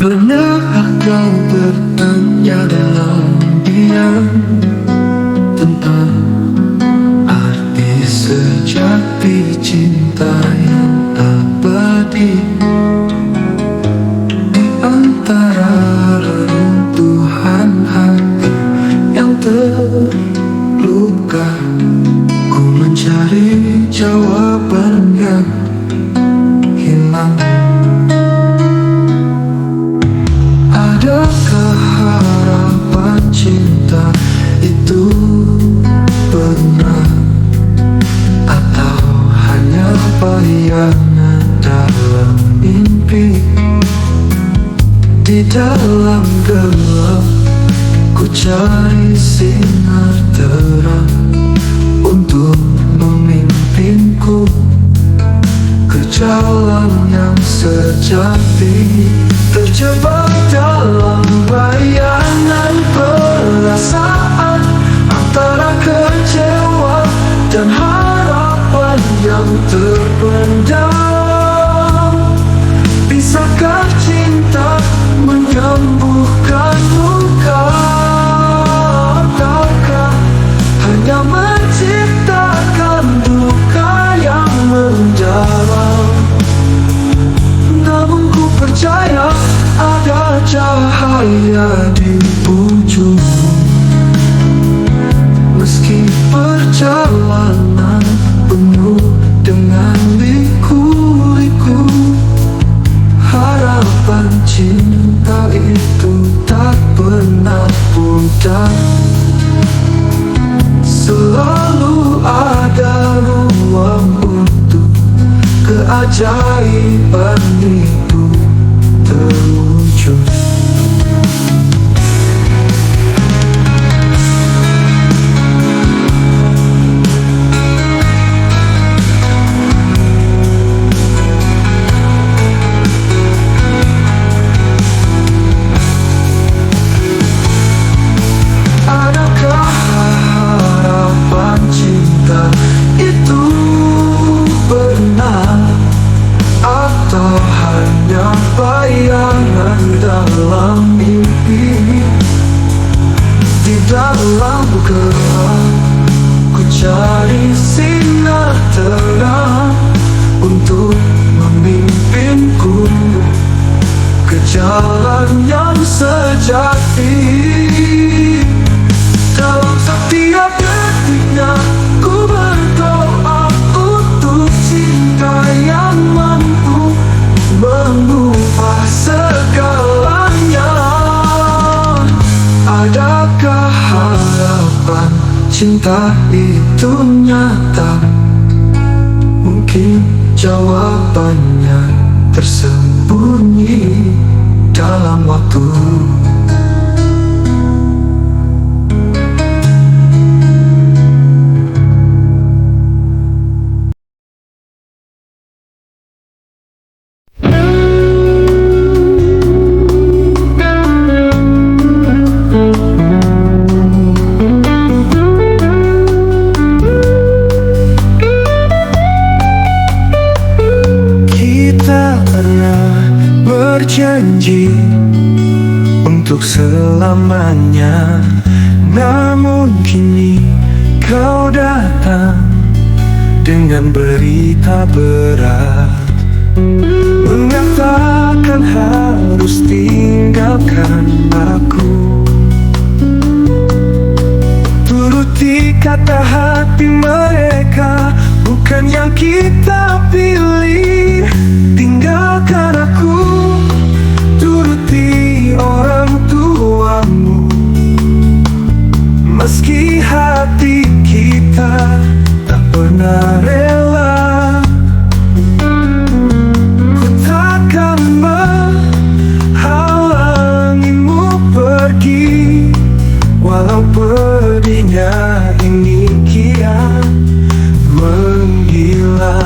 Pernah kau bertanya dalam diam tentang arti sejati cinta yang abadi, di antara reruntuhan hati yang terluka? Ku mencari jawaban yang hilang. Adakah harapan cinta itu benar, atau hanya bayangan dalam mimpi? Di dalam gelap ku cari sinar terang untuk memimpinku ke jalan yang sejati. Terjebak dalam bayangan perasaan, antara kecewa dan harapan yang terpendam. Bisakah cinta menyembuhkan luka, ataukah hanya menciptakan duka yang mendalam? Namun ku percaya ada cahaya di ujung, meski perjalanan penuh dengan liku-liku. Harapan cinta itu tak pernah pudar, selalu ada ruang untuk keajaiban itu terwujud. Adakah harapan cinta itu benar, atau hanya bayangan dalam mimpi? Di dalam gelap ku cari sinar terang untuk memimpinku ke jalan yang sejati. Dalam setiap detiknya ku berdoa untuk cinta yang mampu mengubah segalanya. Adakah harapan cinta itu nyata? Mungkin jawabannya tersembunyi dalam waktu. Berjanji untuk selamanya, namun kini kau datang dengan berita berat, mengatakan harus tinggalkan aku. Turuti kata hati mereka, bukan yang kita pilih. Tinggalkan aku, turuti orang tuamu, meski hati kita tak pernah rela. Ku takkan menghalangimu pergi, walau pedihnya ini kian menggila.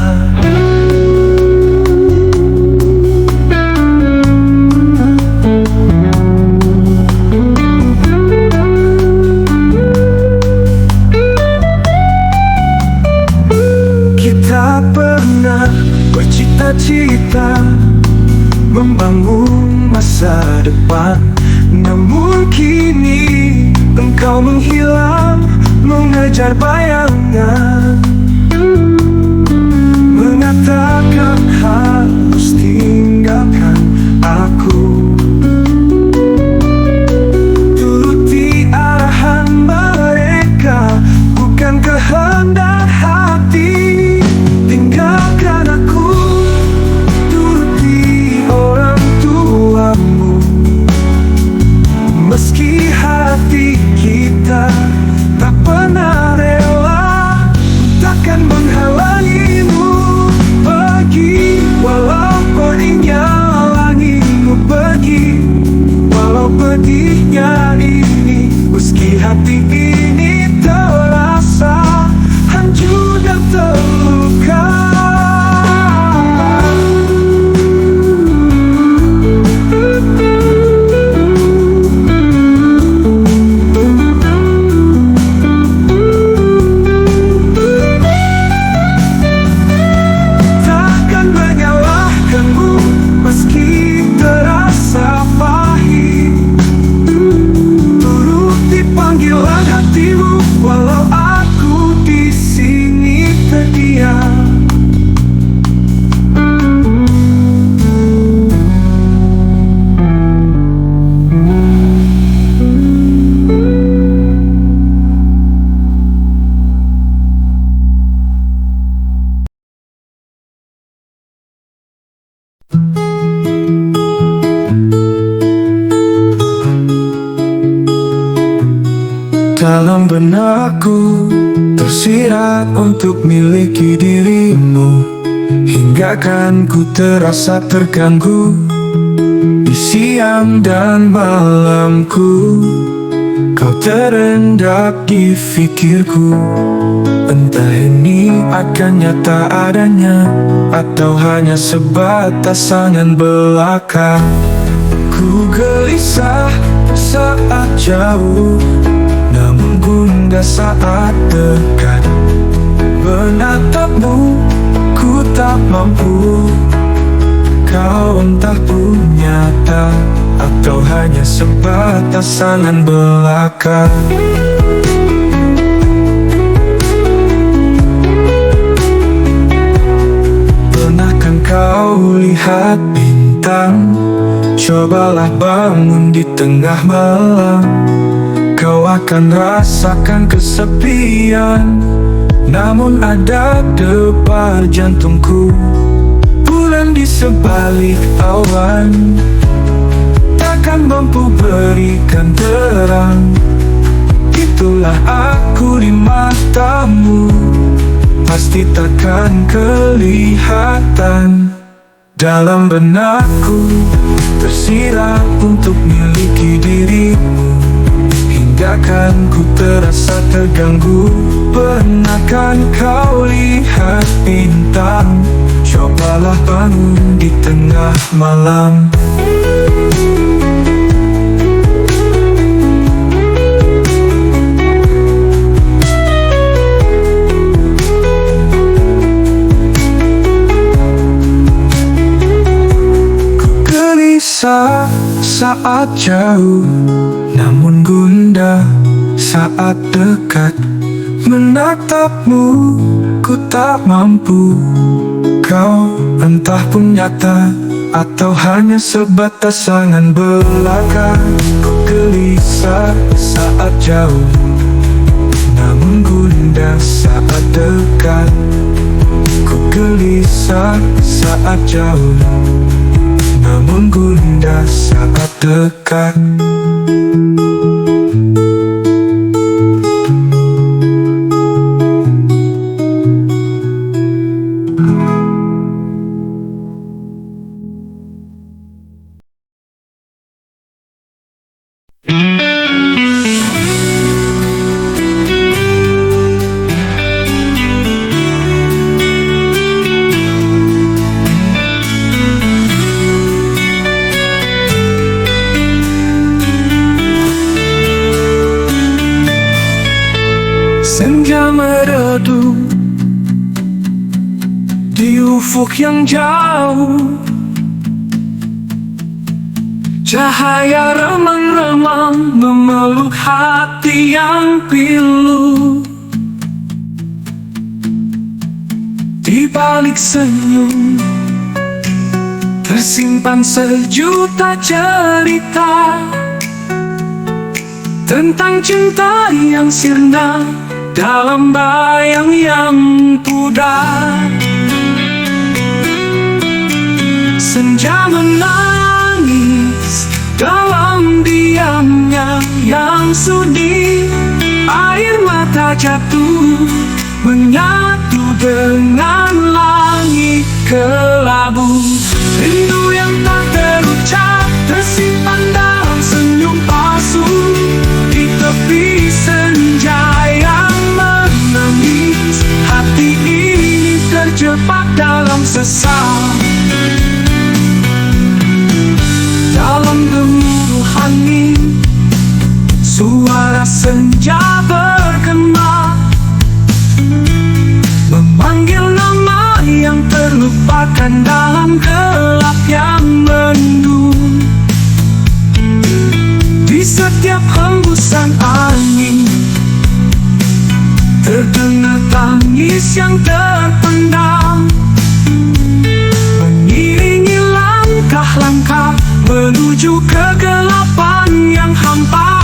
Bercita-cita membangun masa depan. Namun kini engkau menghilang, mengejar bayangan, mengatakan harus tinggalkan aku. Turuti arahan mereka, bukan kehendak hati. Tinggalkan aku, turuti orang tuamu. Meski hati kita tak pernah rela, takkan menghalangimu pergi. Walau perihnya langitmu pergi, walau pedihnya ini. Meski hati ini terasa hancur dan terluka. Takkan menyalahkanmu meski terasa pahit. Turuti panggilan hatimu, walau aku di sini terdiam. Dalam benakku tersirat untuk miliki dirimu, hingga kan ku terasa terganggu di siang dan malamku. Kau terendap di fikirku, entah ini akan nyata adanya atau hanya sebatas angan belaka. Ku gelisah saat jauh, namun gundah saat dekat. Menatapmu ku tak mampu, kau entah pun nyata atau hanya sebatas angan belaka. Pernahkah kau lihat bintang? Cobalah bangun di tengah malam, kau akan rasakan kesepian. Namun ada debar jantungku, bulan di sebalik awan, takkan mampu berikan terang. Itulah aku di matamu, pasti takkan kelihatan. Dalam benakku tersirat untuk miliki dirimu, hingga kan ku terasa terganggu. Pernahkah kau lihat bintang? Cobalah bangun di tengah malam. Saat jauh, namun gundah saat dekat. Menatapmu ku tak mampu, kau entah pun nyata atau hanya sebatas angan belaka. Ku gelisah saat jauh, namun gundah saat dekat. Ku gelisah saat jauh, namun gundah saat dekat. Senja meredup di ufuk yang jauh, Cahaya remang-remang memeluk hati yang pilu. Di balik senyum tersimpan sejuta cerita tentang cinta yang sirna dalam bayang yang pudar. Senja menangis dalam diamnya yang sunyi. Air mata jatuh menyatu dengan langit kelabu. Rindu yang tak terucap tersimpan dalam senyum palsu. Di tepi senja yang menangis, hati ini terjebak dalam sesal. Dalam gemuruh angin, suara senja bergema, memanggil nama yang terlupakan dalam gelap yang mendung. Di setiap hembusan angin terdengar tangis yang terpendam, mengiringi langkah-langkah menuju kegelapan yang hampa.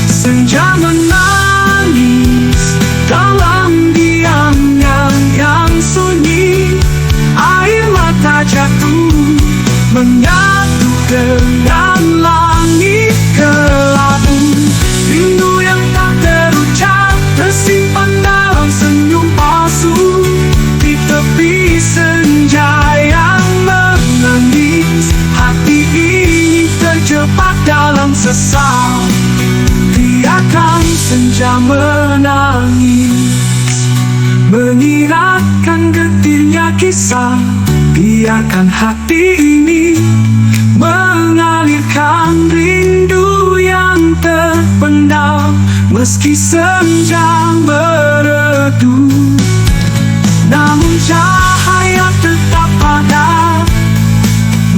Senja menangis dalam diamnya yang sunyi. Air mata jatuh menyatu dengan langit kelabu. Rindu yang tak terucap tersimpan dalam senyum palsu. Di tepi senja yang menangis, hati ini terjebak dalam sesal. Biarkan senja menangis, menyiratkan getirnya kisah. Biarkan hati ini mengalirkan rindu yang terpendam. Meski senja meredup, namun cahaya tetap ada,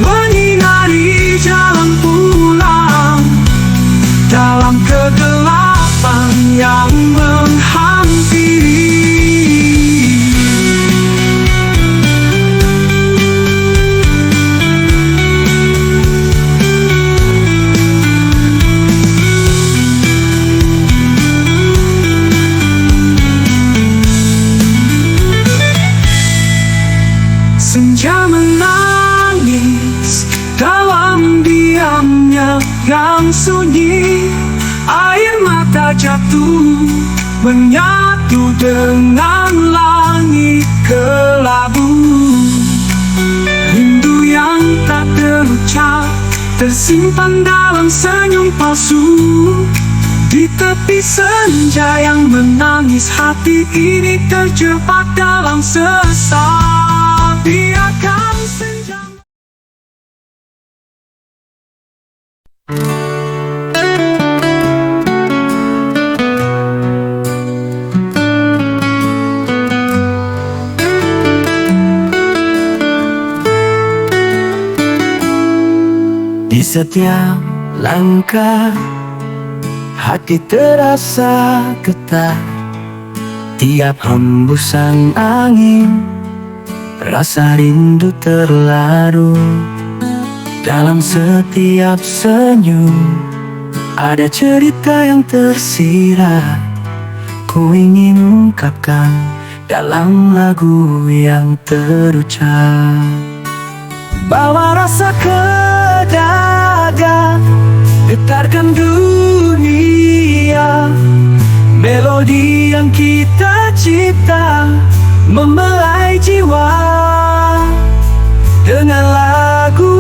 menyinari jalan pulang dalam kegelapan yang menghampiri. Senja menangis dalam diamnya yang sunyi. Air mata jatuh menyatu dengan langit kelabu. Rindu yang tak terucap tersimpan dalam senyum palsu. Di tepi senja yang menangis, hati ini terjebak dalam sesal. Biarkan senja. Di setiap langkah hati terasa getar. Tiap hembusan angin rasa rindu terlarut. Dalam setiap senyum ada cerita yang tersirat. Ku ingin ungkapkan dalam lagu yang terucap. Bawa rasa ke dada, getarkan dunia. Melodi yang kita cipta membelai jiwa. Dengan lagu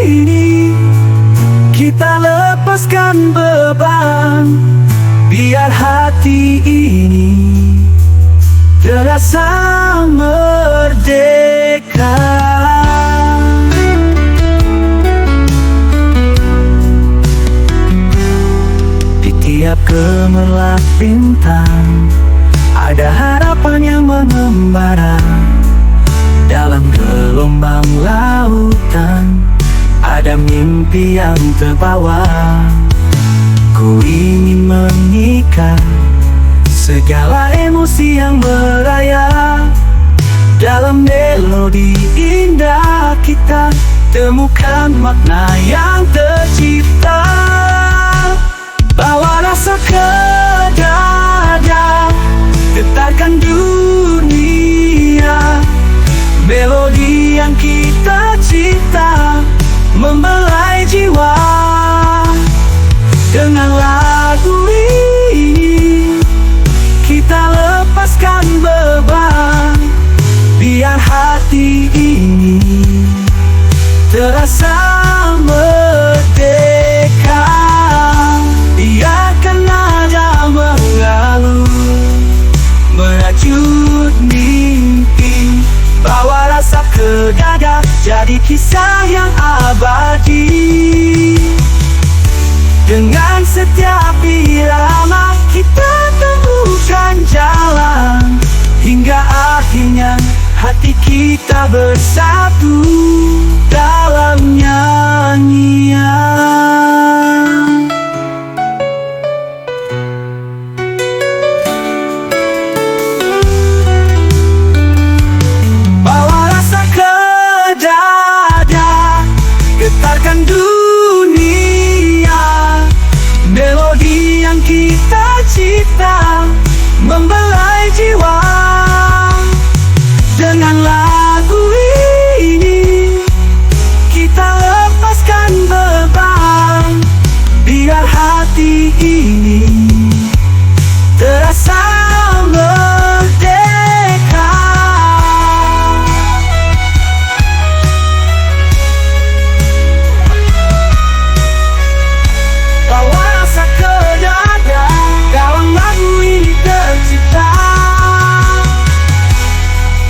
ini kita lepaskan beban. Biar hati ini terasa merdeka. Di tiap gemerlap bintang ada harapan yang mengembara. Dalam gelombang laut hati yang terbawa. Ku ingin mengikat segala emosi yang merayap dalam melodi indah kita. Temukan makna yang tercipta. Bawa rasa ke dada, getarkan dunia. Melodi yang kita cipta membelai jiwa. Dengan lagu ini kita lepaskan beban. Biar hati ini terasa merdeka. Biarkan nada mengalun merajut mimpi. Bawa rasa ke dada, jadi kisah yang abadi. Dengan setiap irama kita temukan jalan, hingga akhirnya hati kita bersatu dalam nyanyian. Bawa rasa ke dada, getarkan dunia. Melodi yang kita cipta membelai jiwa. Dengan lagu ini kita lepaskan beban. Biar hati ini terasa merdeka. Bawa rasa ke dada, dalam lagu ini tercipta.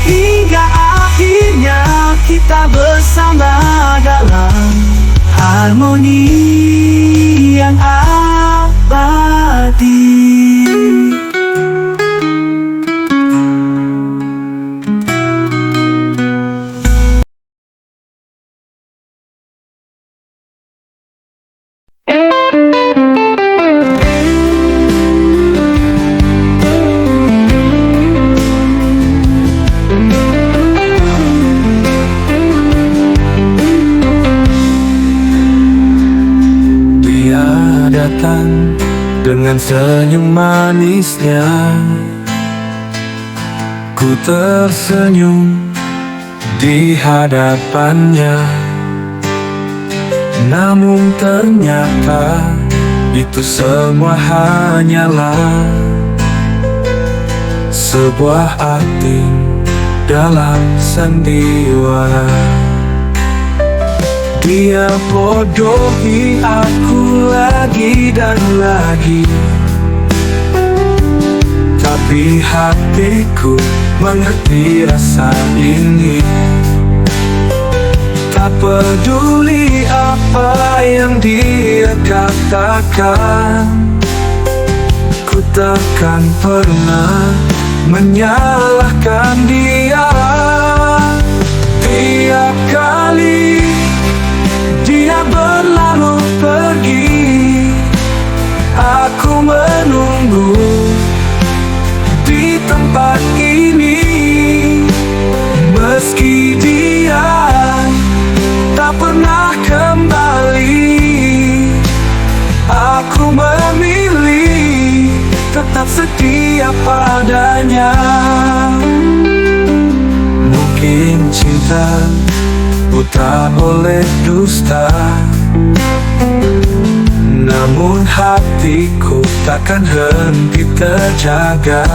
Hingga akhirnya kita bersama dalam harmoni yang abadi. Datang dengan senyum manisnya, ku tersenyum di hadapannya. Namun ternyata itu semua hanyalah sebuah acting dalam sandiwara. Dia bodohi aku lagi dan lagi, tapi hatiku mengerti rasa ini. Tak peduli apa yang dia katakan, ku takkan pernah menyalahkan dia. Tiap kali dia berlalu pergi, aku menunggu di tempat ini. Meski dia tak pernah kembali, aku memilih tetap setia padanya. Mungkin cinta buta oleh dusta, namun hatiku takkan henti terjaga.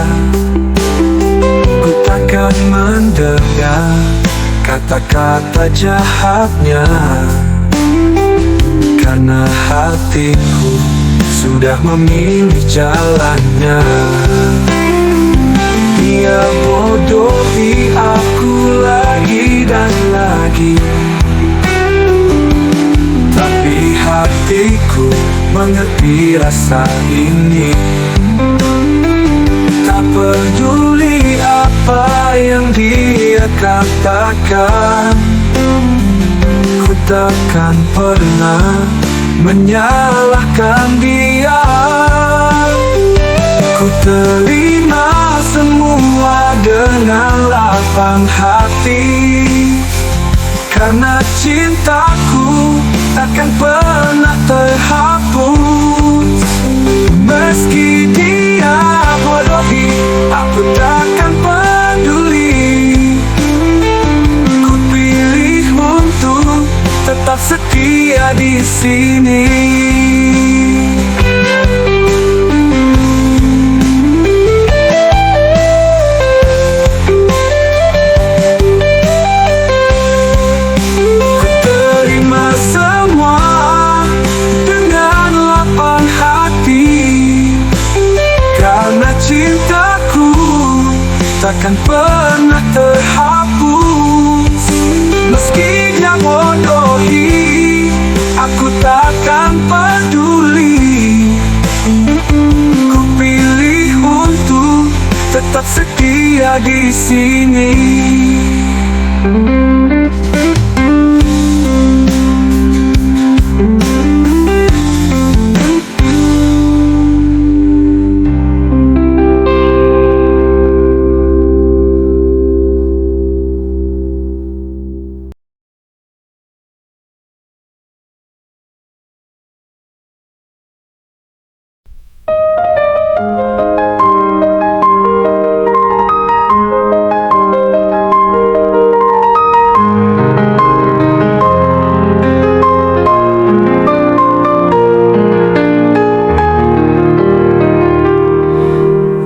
Ku takkan mendengar kata-kata jahatnya, karena hatiku sudah memilih jalannya. Dia bodohi aku lagi dan lagi, tapi hatiku mengerti rasa ini. Tak peduli apa yang dia katakan, ku takkan pernah menyalahkan dia. Ku terima semua dengan lapang hati, karena cintaku takkan pernah terhapus. Meski dia bodohi, aku takkan peduli. Ku pilih untuk tetap setia di sini. Cintaku takkan pernah terhapus. Meski dia bodohi, aku takkan peduli. Ku pilih untuk tetap setia di sini.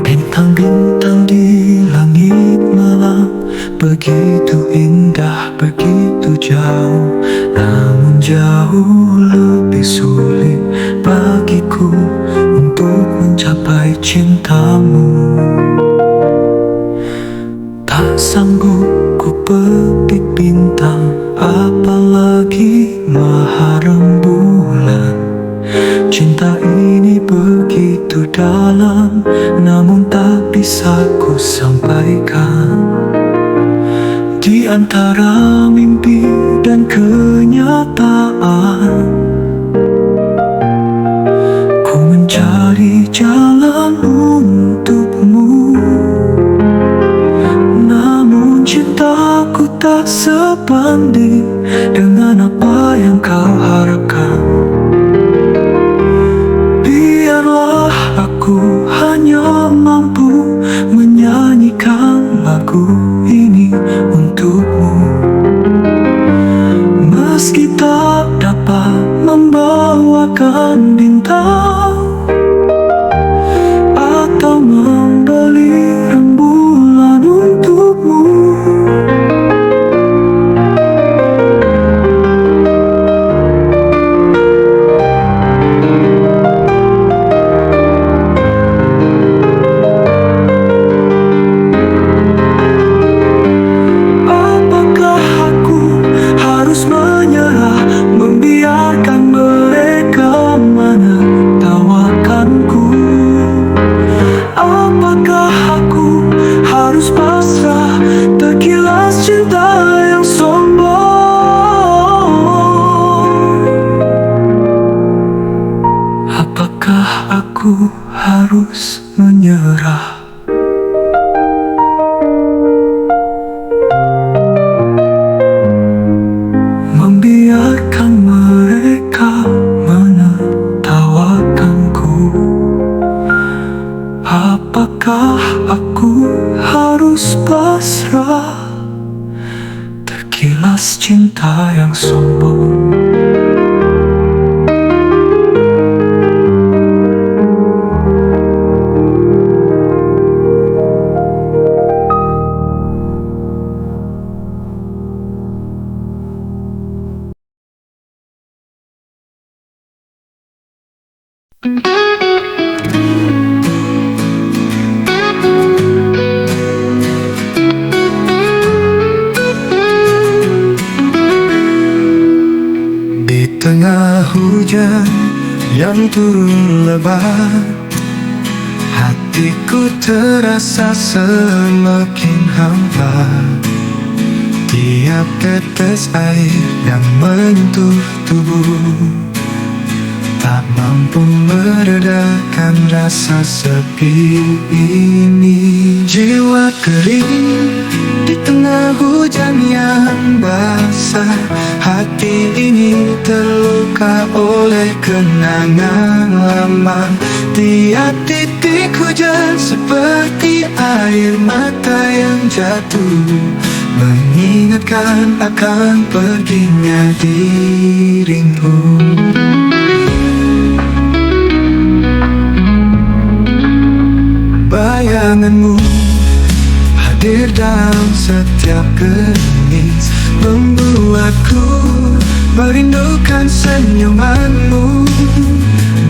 Bintang-bintang di langit malam begitu indah, begitu jauh, namun jauh lebih sulit bagiku untuk mencapai cintamu. Tak sanggup ku petik bintang, apalagi maha rembulan. Cinta ini begitu dalam, namun tak bisa ku sampaikan. Di antara mimpi dan kenyataan, ku mencari jalan untukmu. Namun cintaku tak sebanding dengan apa yang kau harapkan. Biarlah aku hanya mampu menyanyikan lagu ini untukmu. Meski tak dapat membawakan bintang atau membeli rembulan untukmu, aku harus menyerah. Membiarkan mereka menertawakanku. Apakah aku harus pasrah terkilas cinta yang sombong? Di tengah hujan yang turun lebat, hatiku terasa semakin hampa. Tiada setiap tetes air yang menyentuh tubuh, tak mampu meredakan rasa sepi ini. Jiwa kering di tengah hujan yang basah, hati ini terluka oleh kenangan lama. Tiap titik hujan seperti air mata yang jatuh, mengingatkan akan perginya dirimu. Bayanganmu hadir dalam setiap gengis, membuatku merindukan senyumanmu.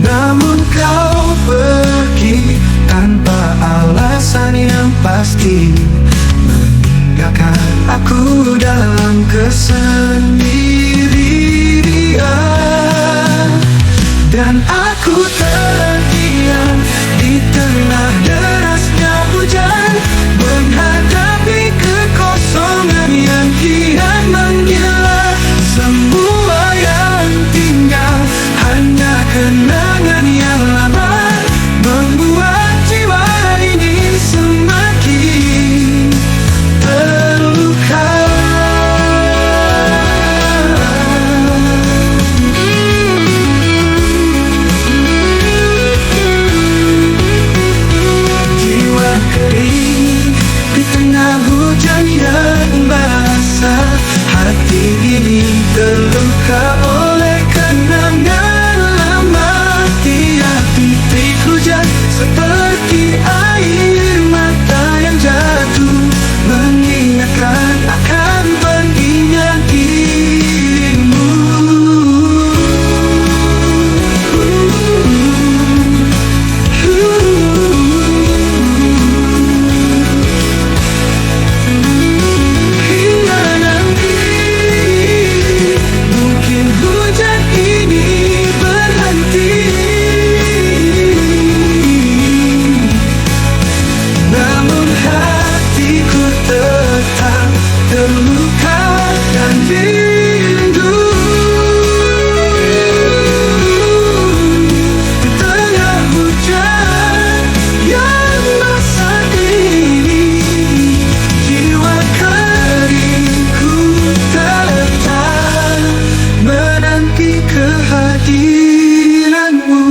Namun kau pergi tanpa alasan yang pasti, meninggalkan aku dalam kesendirian. Dan aku terdiam di tengah derasnya hujan, menghadapi kekosongan yang kian menggila. Semua yang tinggal hanya kenangan yang lama, membuat jiwa ini semakin terluka. Jiwa kering di tengah hujan yang basah, hati ini terluka oleh kenangan lama. Tiap titik hujan seperti air mata yang jatuh, mengingatkan akan perginya dirimu. Hingga nanti mungkin hujan ini berhenti, namun hatiku tetap terluka dan rindu. Di tengah hujan yang basah ini, jiwa keringku tetap menanti kehadiranmu.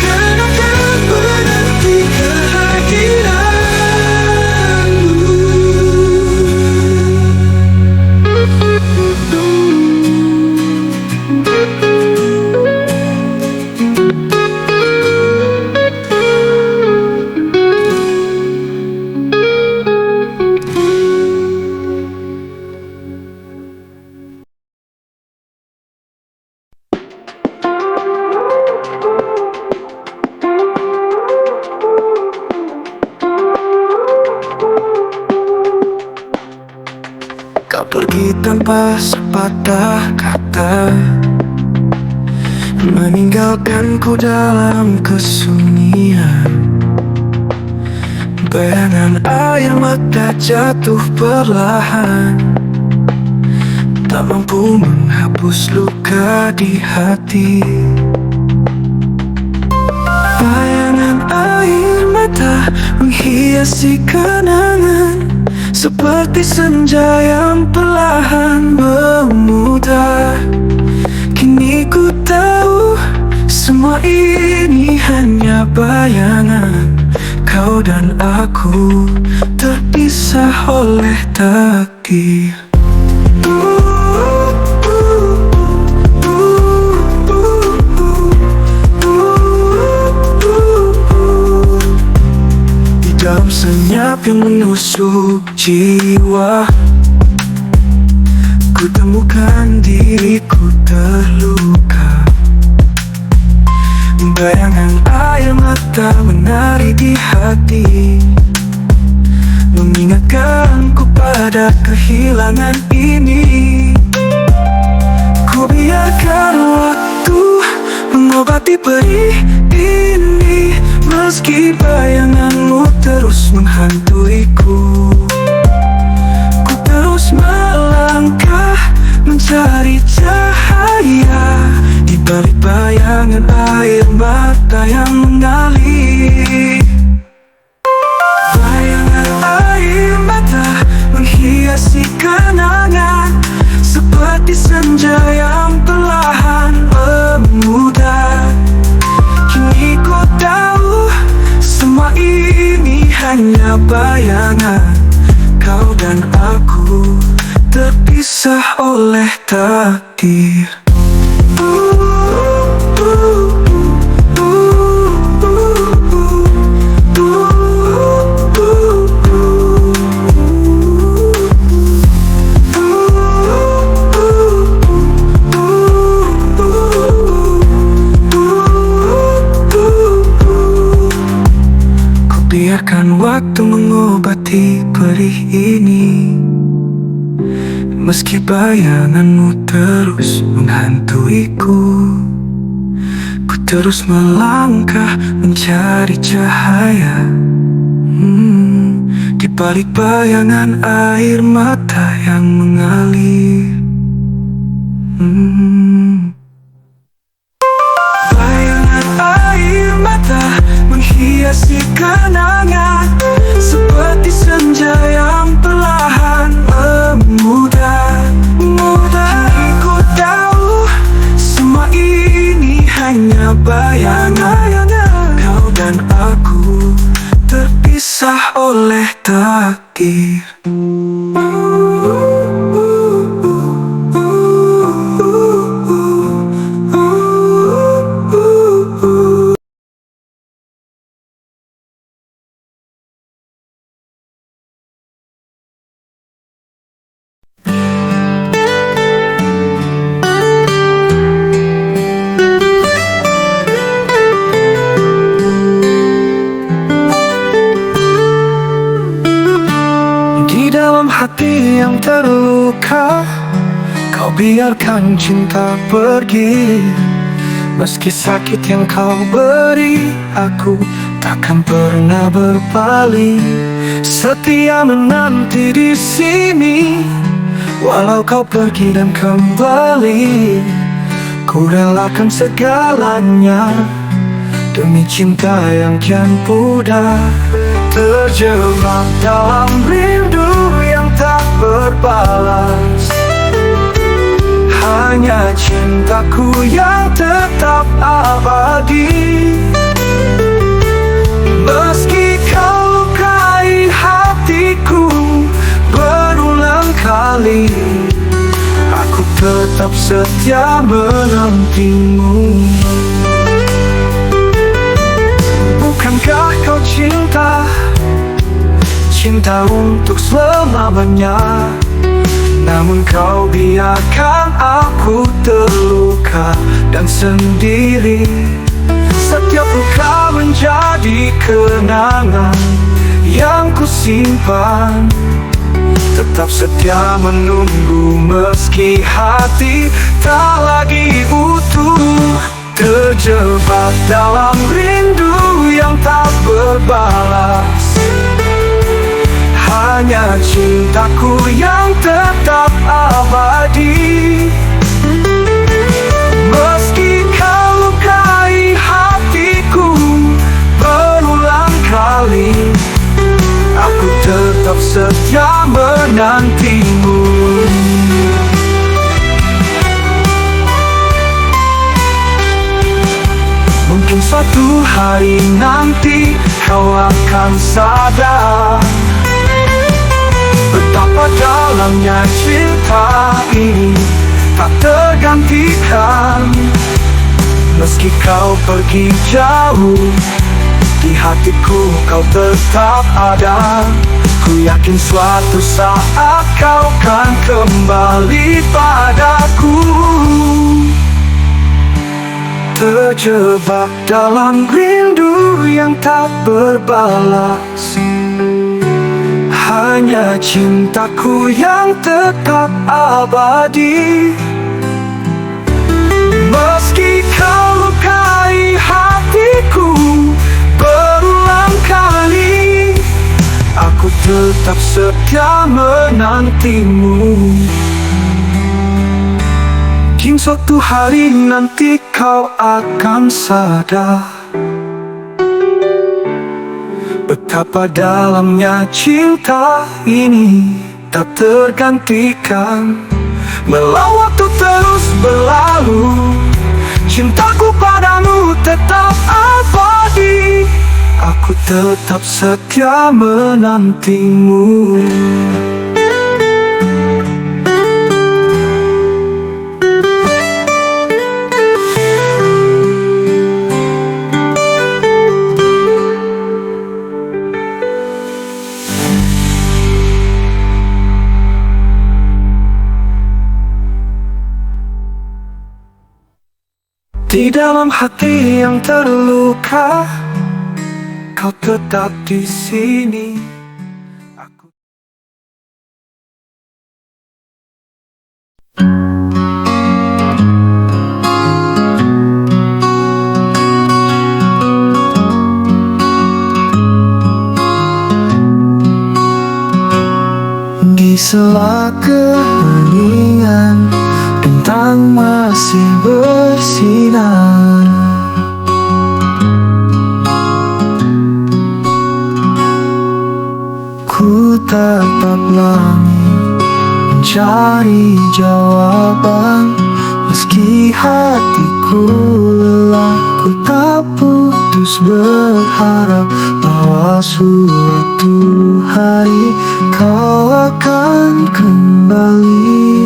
Kan akan menanti Kau pergi tanpa sepatah kata, meninggalkanku dalam kesunyian. Bayangan air mata jatuh perlahan, tak mampu menghapus luka di hati. Bayangan air mata menghiasi kenangan, seperti senja yang perlahan memudar. Kini ku tahu semua ini hanya bayangan. Kau dan aku terpisah oleh takdir. Di dalam senyap yang menusuk jiwa, ku temukan diriku terluka. Bayangan air mata menari di hati, mengingatkanku pada kehilangan ini. Ku biarkan waktu mengobati perih ini, meski bayanganmu terus menghantuiku. Ku terus melangkah mencari cahaya di balik bayangan air mata yang mengalir. Bayangan air mata menghiasi kenangan, seperti senja yang perlahan memudar. Kini ku tahu semua ini hanya bayangan. Kau dan aku terpisah oleh takdir. Biarkan waktu mengobati perih ini, meski bayanganmu terus menghantuiku. Ku terus melangkah mencari cahaya, di balik bayangan air mata yang mengalir. Bayangan air mata menghiasi kenangan, seperti senja yang perlahan memudar. Kini ku tahu semua ini hanya bayangan. Kau dan aku terpisah oleh takdir. Di dalam hati yang terluka, kau biarkan cinta pergi. Meski sakit yang kau beri, aku takkan pernah berpaling. Setia menanti di sini, walau kau pergi dan kembali. Ku relakan segalanya demi cinta yang kian pudar. Terjebak dalam rindu yang tak berbalas, hanya cintaku yang tetap abadi. Meski kau lukai hatiku berulang kali, aku tetap setia menantimu. Bukankah kau cinta untuk selamanya? Namun kau biarkan aku terluka dan sendiri. Setiap luka menjadi kenangan yang ku simpan. Tetap setia menunggu meski hati tak lagi utuh. Terjebak dalam rindu yang tak berbalas, hanya cintaku yang tetap abadi. Meski kau lukai hatiku berulang kali, aku tetap setia menantimu. Mungkin suatu hari nanti kau akan sadar betapa dalamnya cinta ini tak tergantikan. Meski kau pergi jauh, di hatiku kau tetap ada. Ku yakin suatu saat kau kan kembali padaku. Terjebak dalam rindu yang tak berbalas, dalamnya cintaku yang tetap abadi. Meski kau lukai hatiku berulang kali, aku tetap setia menantimu. Mungkin suatu hari nanti kau akan sadar betapa dalamnya cinta ini tak tergantikan. Melau waktu terus berlalu, cintaku padamu tetap abadi. Aku tetap setia menantimu. Di dalam hati yang terluka, kau tetap di sini. Aku... Di sela keheningan, bintang masih bersinar. Ku tatap langit mencari jawaban. Meski hatiku lelah, ku tak putus berharap bahwa suatu hari kau akan kembali.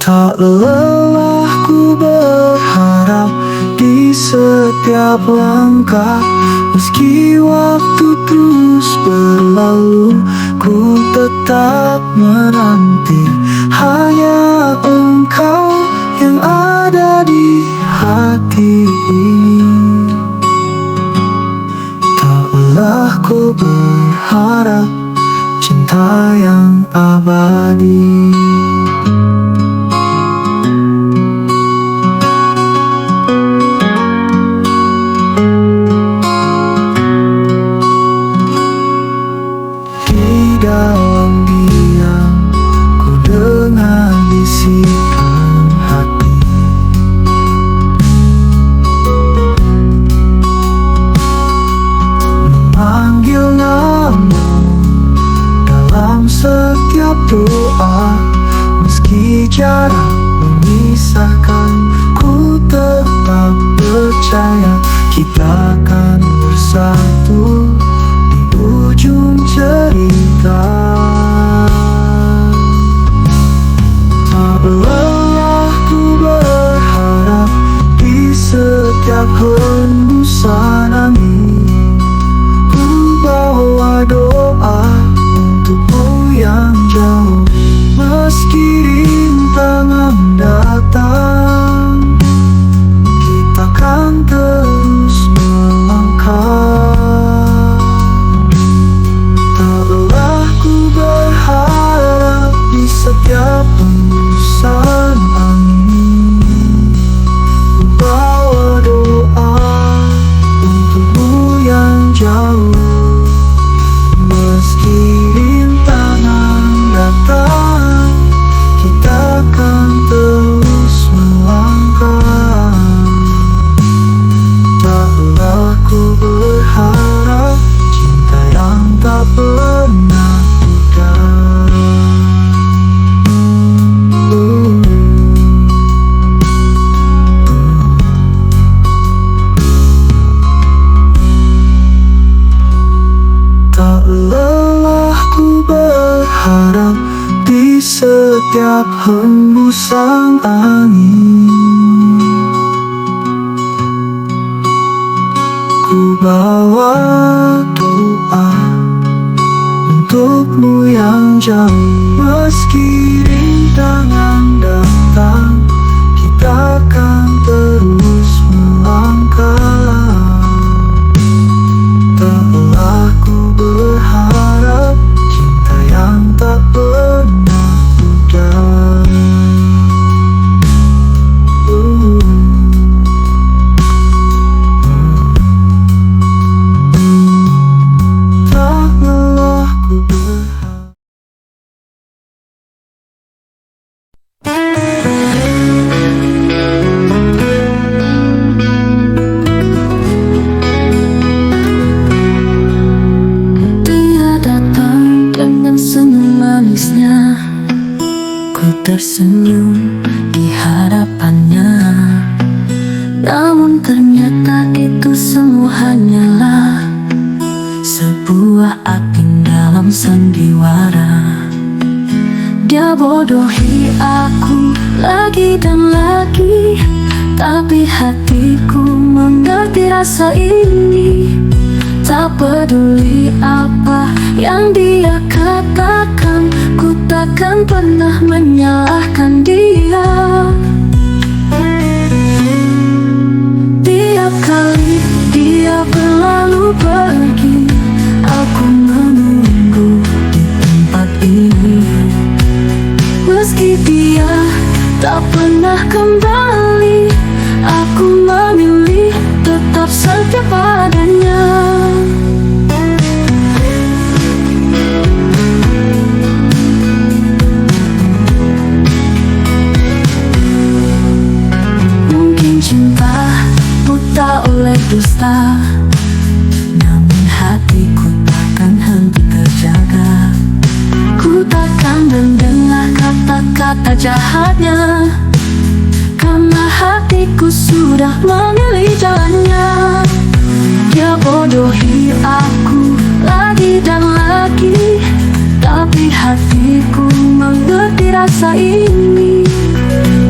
Tak lelah ku berharap di setiap langkah. Meski waktu terus berlalu, ku tetap menanti. Hanya engkau yang ada di hati ini. Tak lelah ku berharap cinta yang abadi. Dalam diam, ku dengar bisikan hati. Memanggil namamu dalam setiap doa. Meski jarak memisahkan, ku tetap percaya kita akan bersatu di ujung cerita. Tak lelah ku berharap di setiap hembusan angin. Ku bawa doa untukmu yang jauh. Meski rintangan datang, kita kan terus melangkah. Setiap hembusan angin, ku bawa doa untukmu yang jauh. Meski rintangan datang, kita akan terus melangkah. Taklah ku berharap cinta yang tak pernah pudar. Tak lelah ku berharap di setiap hembusan angin. Ku bawa doa untukmu yang jauh. Meski rintangan datang, kita akan terus melangkah. Tak lelah ku berharap tersenyum di hadapannya. Namun ternyata itu semua hanyalah sebuah acting dalam sandiwara. Dia bodohi aku lagi dan lagi, tapi hatiku mengerti rasa ini. Tak peduli apa yang dia katakan, ku takkan pernah menyalahkan dia. Tiap kali dia berlalu pergi, aku menunggu di tempat ini. Meski dia tak pernah kembali, aku memilih tetap setia padanya. Mungkin cinta buta oleh dusta, namun hatiku takkan henti terjaga. Ku takkan mendengar kata-kata jahatnya, karena hatiku sudah memilih jalannya. Dia bodohi aku lagi dan lagi, tapi hatiku mengerti rasa ini.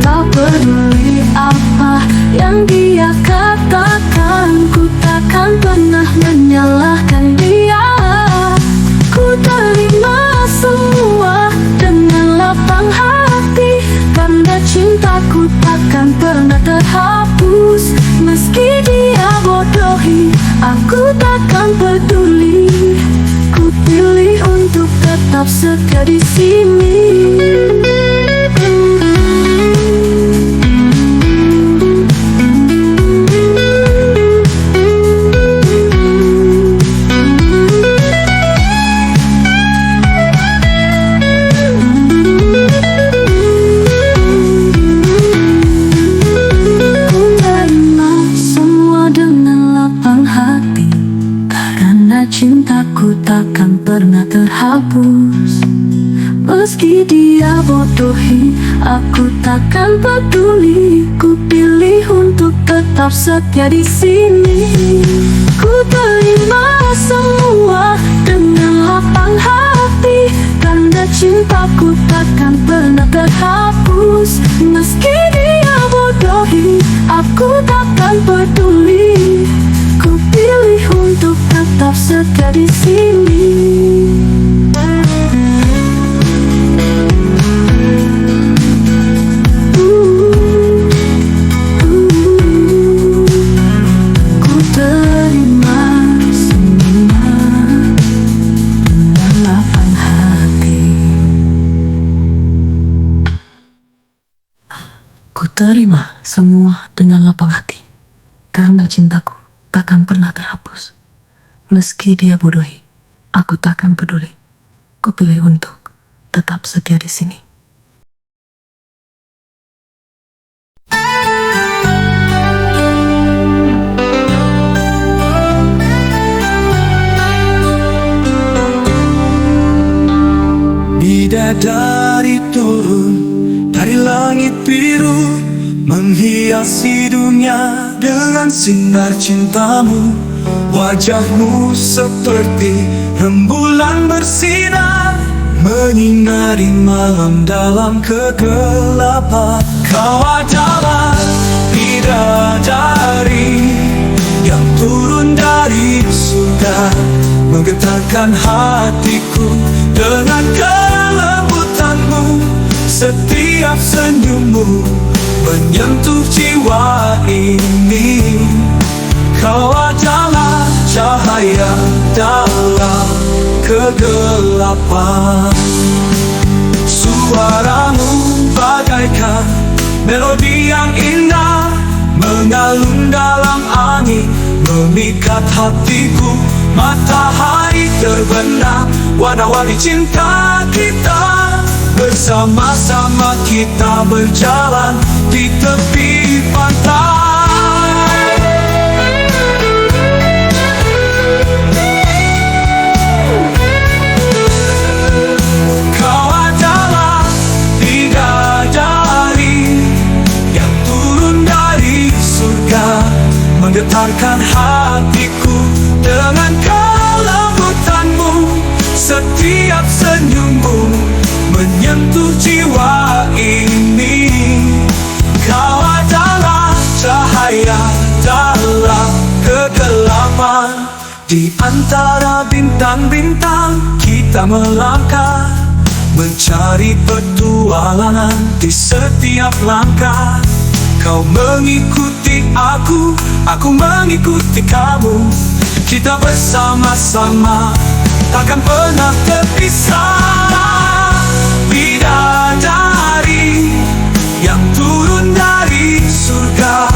Tak peduli apa yang dia katakan, ku takkan pernah menyalahkan dia. Ku terima semua dengan lapang hati, karena cintaku takkan pernah terhapus. Meski dia bodohi, aku takkan peduli. Ku pilih untuk tetap setia di sini. Cintaku takkan pernah terhapus. Meski dia bodohi, aku takkan peduli. Ku pilih untuk tetap setia di sini. Ku terima semua dengan lapang hati, karena cintaku takkan pernah terhapus. Meski dia bodohi, aku takkan peduli. Ku pilih untuk tetap setia di sini. Ku terima semua dengan lapang hati. Ku terima semua dengan lapang hati, karena cintaku takkan pernah terhapus. Meski dia bodohi, aku takkan peduli. Ku pilih untuk tetap setia di sini. Bidadari turun dari langit biru, menghiasi dunia dengan sinar cintamu. Wajahmu seperti rembulan bersinar, menyinari malam dalam kegelapan. Kau adalah bidadari yang turun dari surga, menggetarkan hatiku dengan kelembutanmu. Setiap senyummu menyentuh jiwa ini. Kau adalah cahaya dalam kegelapan. Suaramu bagaikan melodi yang indah, mengalun dalam angin, memikat hatiku. Matahari terbenam, warna-warni cinta kita. Bersama-sama kita berjalan di tepi pantai. Kau adalah bidadari Di antara bintang-bintang kita melangkah, mencari petualangan di setiap langkah. Kau mengikuti aku mengikuti kamu. Kita bersama-sama, takkan pernah terpisah. Bidadari yang turun dari surga,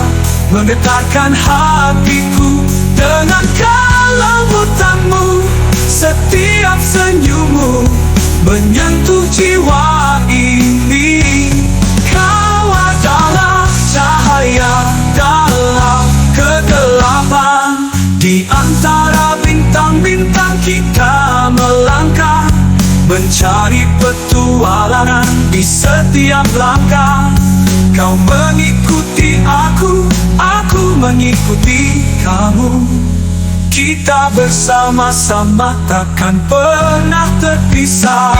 menggetarkan hatiku dengan kelembutanmu. Setiap senyummu menyentuh jiwa ini. Kau adalah cahaya dalam kegelapan. Di antara bintang-bintang kita melangkah, mencari petualangan di setiap langkah. Kau mengikuti aku mengikuti kamu. Kita bersama-sama takkan pernah terpisah.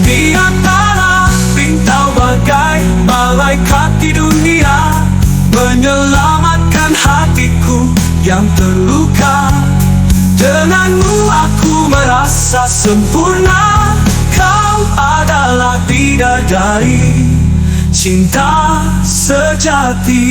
Di antara bintang bagai malaikat di dunia, menyelamatkan hatiku yang terluka. Denganmu aku merasa sempurna. Kau adalah bidadari, cinta sejati.